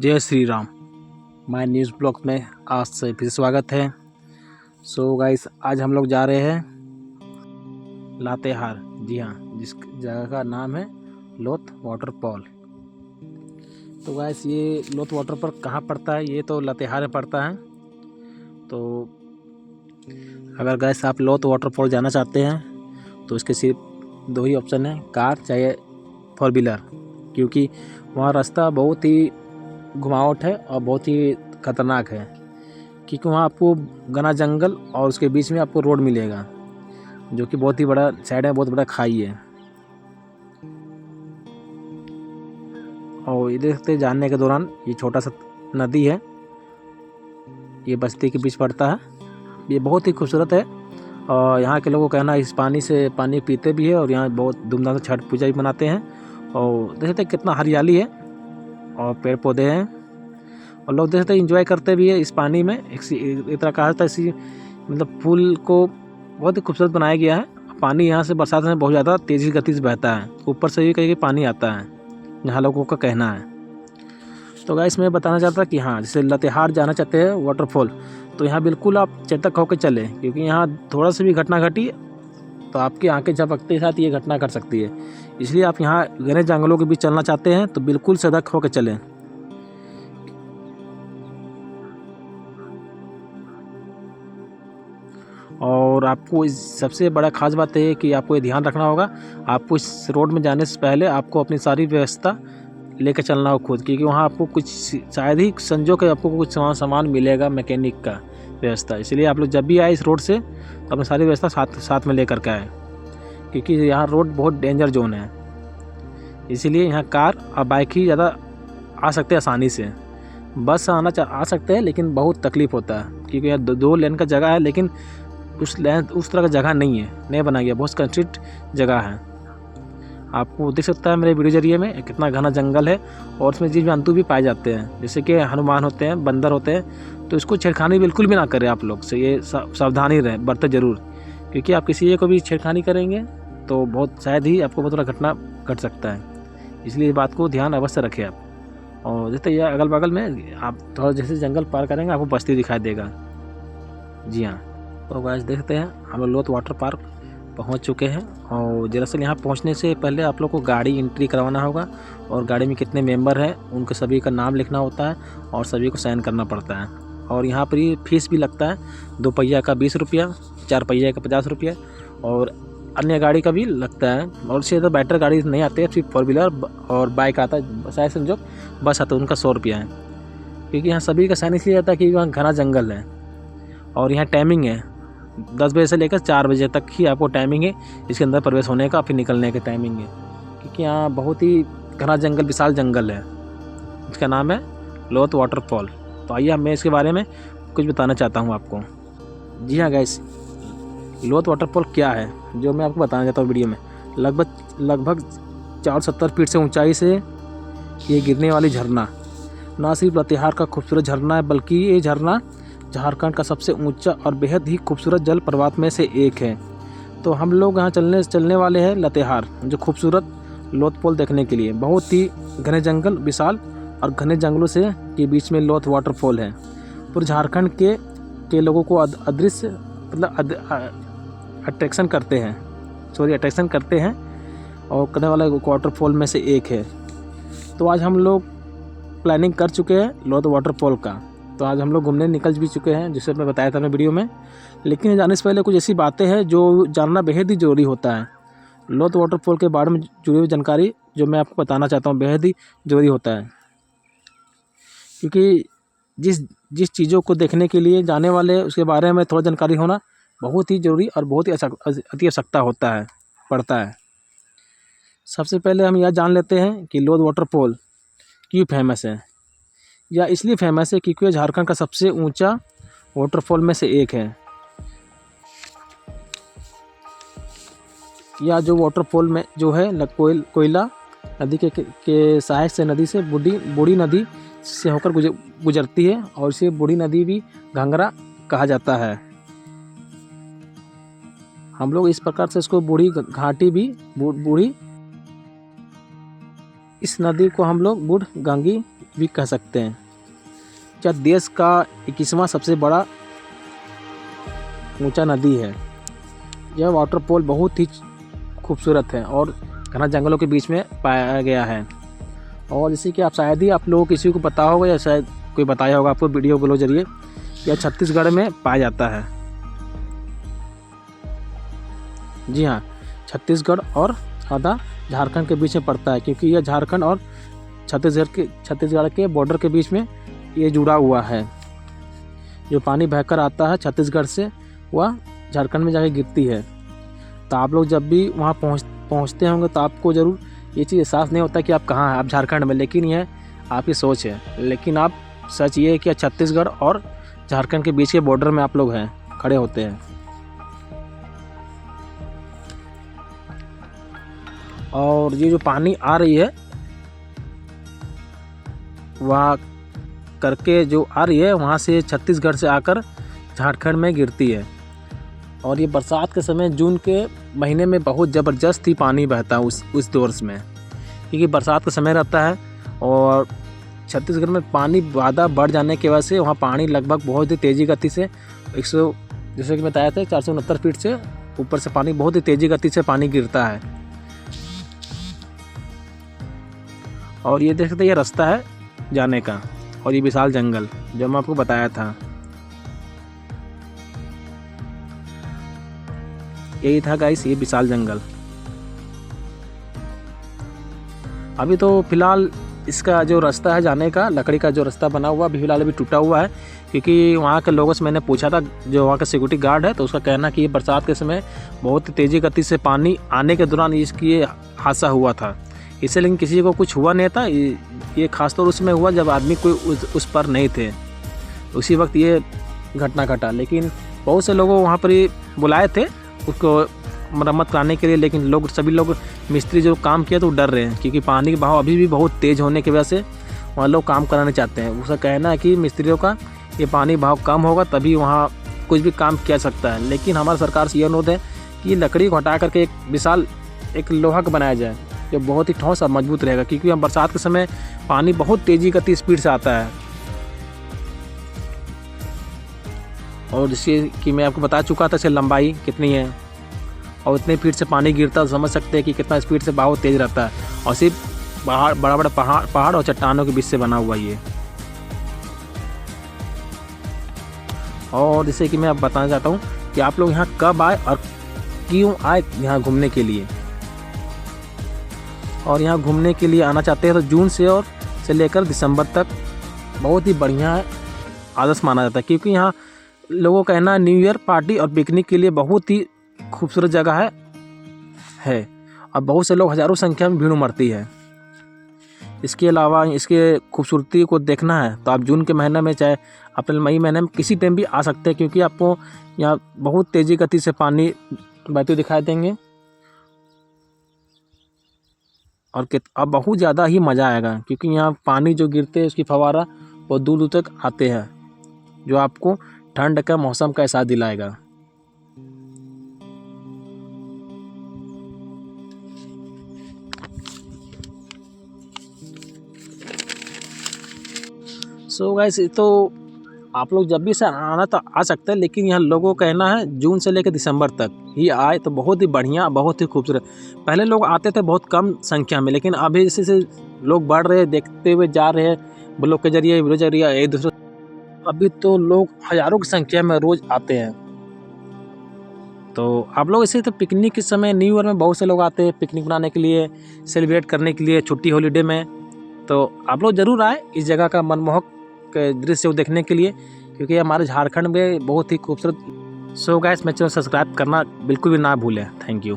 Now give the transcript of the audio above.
जय Shri Ram. My news blog में आज से फिर स्वागत है। सो गाइस, आज हम लोग जा रहे हैं लातेहार। जी हाँ, जिस जगह का नाम है लोथ वाटरफॉल। तो गाइस, ये लोथ वाटरफॉल कहाँ पड़ता है? ये तो लातेहार में पड़ता है। तो अगर गाइस आप लोथ वाटरफॉल जाना चाहते हैं तो इसके सिर्फ दो ही ऑप्शन है, कार चाहे 4 व्हीलर, क्योंकि वहाँ रास्ता बहुत ही घुमावट है और बहुत ही ख़तरनाक है। क्योंकि वहाँ आपको घना जंगल और उसके बीच में आपको रोड मिलेगा, जो कि बहुत ही बड़ा साइड है, बहुत बड़ा खाई है। और इधर से जाने के दौरान ये छोटा सा नदी है, ये बस्ती के बीच पड़ता है। ये बहुत ही खूबसूरत है और यहाँ के लोगों का कहना है इस पानी से पानी पीते भी है और यहाँ बहुत धूमधाम से छठ पूजा भी मनाते हैं। और देखते कितना हरियाली है और पेड़ पौधे हैं और लोग देखते एंजॉय करते भी है इस पानी में। एक तरह कहा जाता है इसी मतलब पुल को बहुत ही खूबसूरत बनाया गया है। पानी यहाँ से बरसात में बहुत ज़्यादा तेज़ी गति से बहता है, ऊपर से भी कहीं पानी आता है, यहाँ लोगों का कहना है। तो गाइस, मैं बताना चाहता कि हाँ, जैसे लातेहार जाना चाहते हैं वाटरफॉल, तो यहाँ बिल्कुल आप चेतक होकर चलें, क्योंकि यहाँ थोड़ा सा भी घटना घटी तो आपकी आंखें झपकते साथ ये घटना कर सकती है। इसलिए आप यहाँ घने जंगलों के बीच चलना चाहते हैं तो बिल्कुल सतर्क होकर चलें। और आपको इस सबसे बड़ा ख़ास बात है कि आपको ये ध्यान रखना होगा, आपको इस रोड में जाने से पहले आपको अपनी सारी व्यवस्था लेकर चलना हो खुद, क्योंकि वहाँ आपको कुछ शायद ही संजोग आपको कुछ सामान मिलेगा मैकेनिक का व्यवस्था। इसलिए आप लोग जब भी आए इस रोड से तो अपनी सारी व्यवस्था साथ में लेकर के आए, क्योंकि यहाँ रोड बहुत डेंजर जोन है। इसीलिए यहाँ कार और बाइक ही ज़्यादा आ सकते हैं आसानी से। बस आ सकते हैं लेकिन बहुत तकलीफ़ होता है, क्योंकि यहाँ दो लेन का जगह है, लेकिन उस तरह का जगह नहीं है, नहीं बनाया गया, बहुत कंस्ट्रिक्ट जगह है। आपको दिख सकता है मेरे वीडियो जरिए में कितना घना जंगल है और उसमें जीव जंतु भी पाए जाते हैं, जैसे कि हनुमान होते हैं, बंदर होते हैं। तो इसको छेड़खानी बिल्कुल भी ना करें आप लोग से, ये सावधानी रहें, बरते ज़रूर, क्योंकि आप किसी को भी छेड़खानी करेंगे तो बहुत शायद ही आपको बहुत बड़ा घटना घट सकता है। इसलिए इस बात को ध्यान अवश्य रखें आप। और जैसे यह अगल बगल में आप थोड़ा जैसे जंगल पार करेंगे आपको बस्ती दिखाई देगा। जी हाँ, तो गाइस देखते हैं हम लोग लोथ वाटर पार्क पहुंच चुके हैं। और दरअसल यहाँ पहुंचने से पहले आप लोग को गाड़ी एंट्री करवाना होगा और गाड़ी में कितने मेंबर हैं उनके सभी का नाम लिखना होता है और सभी को साइन करना पड़ता है। और यहाँ पर ही फीस भी लगता है, 2 पहिया का 20 रुपया, 4 पहिया का 50 रुपया और अन्य गाड़ी का भी लगता है। और इससे तो बैटर गाड़ी नहीं आती है, सिर्फ 4 व्हीलर और बाइक आता है, शायद समझो बस आता है, उनका 100 रुपया है। क्योंकि यहाँ सभी का साइन इसलिए आता है कि वहाँ घना जंगल है और यहाँ टाइमिंग है 10 बजे से लेकर 4 बजे तक ही आपको टाइमिंग है इसके अंदर प्रवेश होने का, फिर निकलने की टाइमिंग है। क्योंकि यहाँ बहुत ही घना जंगल, विशाल जंगल है, इसका नाम है लोथ वाटरफॉल। तो आइए मैं इसके बारे में कुछ बताना चाहता हूँ आपको। जी हाँ गाइस, लोथ वाटरफॉल क्या है जो मैं आपको बताना चाहता हूँ वीडियो में। लगभग 470 फीट से ऊंचाई से ये गिरने वाली झरना ना सिर्फ लातेहार का खूबसूरत झरना है, बल्कि ये झरना झारखंड का सबसे ऊंचा और बेहद ही खूबसूरत जल प्रपात में से एक है। तो हम लोग यहाँ चलने वाले हैं लातेहार, जो खूबसूरत लोथ फॉल देखने के लिए। बहुत ही घने जंगल, विशाल और घने जंगलों से के बीच में लोथ वाटरफॉल है। पूरे झारखंड के लोगों को अदृश्य मतलब अट्रैक्शन करते हैं और करने वाला वाटरफॉल में से एक है। तो आज हम लोग प्लानिंग कर चुके हैं लोथ वाटरफॉल का। तो आज हम लोग घूमने निकल भी चुके हैं, जिसे मैं बताया था मैं वीडियो में। लेकिन जाने से पहले कुछ ऐसी बातें हैं जो जानना बेहद ही ज़रूरी होता है। लोथ वाटरफॉल के बारे में जुड़ी हुई जानकारी जो मैं आपको बताना चाहता हूँ बेहद ही ज़रूरी होता है, क्योंकि जिस चीज़ों को देखने के लिए जाने वाले उसके बारे में थोड़ा जानकारी होना बहुत ही ज़रूरी और बहुत ही अति आवश्यकता पड़ता है। सबसे पहले हम यह जान लेते हैं कि लोथ वाटरफॉल क्यों फेमस है। या इसलिए फेमस है क्योंकि यह झारखंड का सबसे ऊंचा वाटरफॉल में से एक है। या जो वाटरफॉल में जो है कोयला नदी के सहायक से नदी से बूढ़ी नदी से होकर गुजरती है और इसे बूढ़ी नदी भी घंगरा कहा जाता है। हम लोग इस प्रकार से इसको बूढ़ी घाटी भी इस नदी को हम लोग बूढ़ गंगी भी कह सकते हैं। यह देश का 21वां सबसे बड़ा ऊंचा नदी है। यह वाटरफॉल बहुत ही खूबसूरत है और घना जंगलों के बीच में पाया गया है। और जैसे कि आप शायद ही आप लोगों किसी को पता होगा या शायद कोई बताया होगा आपको वीडियो के जरिए, यह छत्तीसगढ़ में पाया जाता है। जी हाँ, छत्तीसगढ़ और आधा झारखंड के बीच में पड़ता है, क्योंकि यह झारखंड और छत्तीसगढ़ के बॉर्डर के बीच में ये जुड़ा हुआ है। जो पानी बहकर आता है छत्तीसगढ़ से वह झारखंड में जाके गिरती है। तो आप लोग जब भी वहाँ पहुँचते होंगे तो आपको ज़रूर ये चीज़ एहसास नहीं होता कि आप कहाँ हैं, आप झारखंड में, लेकिन यह आपकी सोच है। लेकिन आप सच ये है कि छत्तीसगढ़ और झारखंड के बीच के बॉर्डर में आप लोग हैं, खड़े होते हैं। और ये जो पानी आ रही है वहाँ करके जो आ रही है वहाँ से छत्तीसगढ़ से आकर झारखंड में गिरती है। और ये बरसात के समय जून के महीने में बहुत ज़बरदस्त ही पानी बहता है उस दौर में, क्योंकि बरसात का समय रहता है और छत्तीसगढ़ में पानी ज़्यादा बढ़ जाने की वजह से वहाँ पानी लगभग बहुत ही तेज़ी गति से 100 जैसे कि बताया था 469 फीट से ऊपर से पानी बहुत ही तेज़ी गति से पानी गिरता है। और ये देख सकते हैं ये रास्ता है जाने का, और ये विशाल जंगल जो मैं आपको बताया था, यही था गाइस, ये विशाल जंगल। अभी तो फिलहाल इसका जो रास्ता है जाने का, लकड़ी का जो रास्ता बना हुआ अभी फिलहाल अभी टूटा हुआ है, क्योंकि वहाँ के लोगों से मैंने पूछा था, जो वहाँ का सिक्योरिटी गार्ड है, तो उसका कहना कि ये बरसात के समय बहुत तेज़ी गति से पानी आने के दौरान इसकी ये हादसा हुआ था। इससे लेकिन किसी को कुछ हुआ नहीं था। ये खासतौर उसमें हुआ जब आदमी कोई उस पर नहीं थे, उसी वक्त ये घटना घटा। लेकिन बहुत से लोगों वहाँ पर बुलाए थे उसको मरम्मत कराने के लिए, लेकिन सभी लोग मिस्त्री जो काम किया तो डर रहे हैं, क्योंकि पानी का बहाव अभी भी बहुत तेज़ होने की वजह से वहाँ लोग काम कराना चाहते हैं। उसका कहना है कि मिस्त्रियों का ये पानी बहाव कम होगा तभी वहाँ कुछ भी काम किया सकता है। लेकिन हमारी सरकार से ये अनुरोध है कि लकड़ी को हटा करके एक विशाल एक लोहा का बनाया जाए जो बहुत ही ठोस और मजबूत रहेगा, क्योंकि यहाँ बरसात के समय पानी बहुत तेज़ी गति स्पीड से आता है। और जैसे कि मैं आपको बता चुका था इसकी लंबाई कितनी है और इतने फीट से पानी गिरता है, समझ सकते हैं कि कितना स्पीड से बहाव तेज़ रहता है। और सिर्फ बड़ा बड़ा पहाड़ और चट्टानों के बीच से बना हुआ ये। और जैसे कि मैं अब बताना चाहता हूँ कि आप लोग यहाँ कब आए और क्यों आए यहाँ घूमने के लिए। और यहाँ घूमने के लिए आना चाहते हैं तो जून से लेकर दिसंबर तक बहुत ही बढ़िया आदर्श माना जाता है, क्योंकि यहाँ लोगों का कहना है न्यू ईयर पार्टी और पिकनिक के लिए बहुत ही खूबसूरत जगह है और बहुत से लोग हज़ारों संख्या में भीड़ उमड़ती है। इसके अलावा इसके खूबसूरती को देखना है तो आप जून के महीने में चाहे अप्रैल मई महीने में किसी टाइम भी आ सकते हैं, क्योंकि आपको यहाँ बहुत तेज़ी गति से पानी बहते दिखाई देंगे और अब बहुत ज़्यादा ही मज़ा आएगा, क्योंकि यहाँ पानी जो गिरते हैं उसकी फवारा बहुत दूर दूर तक आते हैं, जो आपको ठंड का मौसम का एहसास दिलाएगा। सो गाइस, तो आप लोग जब भी से आना तो आ सकते हैं, लेकिन यहाँ लोगों का कहना है जून से लेकर दिसंबर तक ही आए तो बहुत ही बढ़िया, बहुत ही खूबसूरत। पहले लोग आते थे बहुत कम संख्या में, लेकिन अभी जैसे लोग बढ़ रहे हैं, देखते हुए जा रहे हैं ब्लॉग के जरिए, वीडियो जरिए एक दूसरे, अभी तो लोग हज़ारों की संख्या में रोज़ आते हैं। तो आप लोग इसे तो पिकनिक के समय न्यू ईयर में बहुत से लोग आते हैं पिकनिक मनाने के लिए, सेलिब्रेट करने के लिए छुट्टी हॉलीडे में। तो आप लोग ज़रूर आए इस जगह का मनमोहक दृश्य को देखने के लिए, क्योंकि हमारे झारखंड में बहुत ही खूबसूरत। सो गाइस, मेरे चैनल सब्सक्राइब करना बिल्कुल भी ना भूलें। Thank you.